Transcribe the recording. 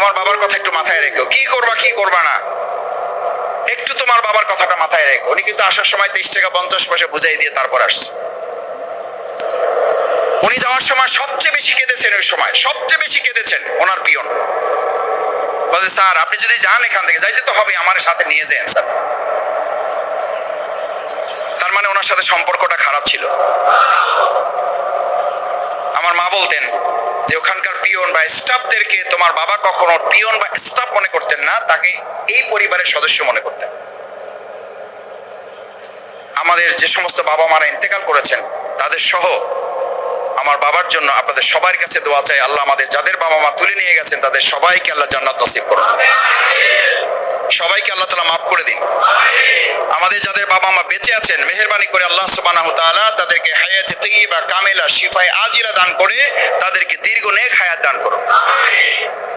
তোমার বাবার কথা একটু মাথায় রেখো, কি করবা কি করবা না একটু তোমার বাবার কথাটা মাথায় রেখো। উনি কিন্তু আসার সময় 23 টাকা 50 পয়সা বুঝাই দিয়ে তারপর আসছে। উনি যাওয়ার সময় সবচেয়ে বেশি কেঁদেছেন, ওই সময় সবচেয়ে বেশি কেঁদেছেন ওনার পিয়ন। বলে স্যার আপনি যদি যান এখান থেকে, যাইতে তো হবে, আমার সাথে নিয়ে যান স্যার। তার মানে ওনার সাথে সম্পর্কটা খারাপ ছিল। আমার মা বলতেন যে ওখানকার পিয়ন বা স্টাফদেরকে তোমার বাবা কখনো পিয়ন বা স্টাফ মনে করতেন না, তাকে এই পরিবারের সদস্য মনে করতেন। আমাদের যে সমস্ত বাবা মারা ইন্তেকাল করেছেন তাদের সহ আমার বাবার জন্য আপনাদের সবার কাছে দোয়া চাই, আল্লাহ আমাদের যাদের বাবা মা তুলে নিয়ে গেছেন তাদের সবাইকে আল্লাহ জান্নাত নসিব করুন, সবাইকে আল্লাহ তাআলা মাফ করে দিন। আমাদের যাদের বাবা মা বেঁচে আছেন মেহেরবানি করে আল্লাহ সুবহানাহু ওয়া তাআলা তাদেরকে হায়াতে তাইয়্যিবা কামিলা শিফায়ে আজিলা দান করে তাদেরকে দীর্ঘ নেক হায়াত দান করুন।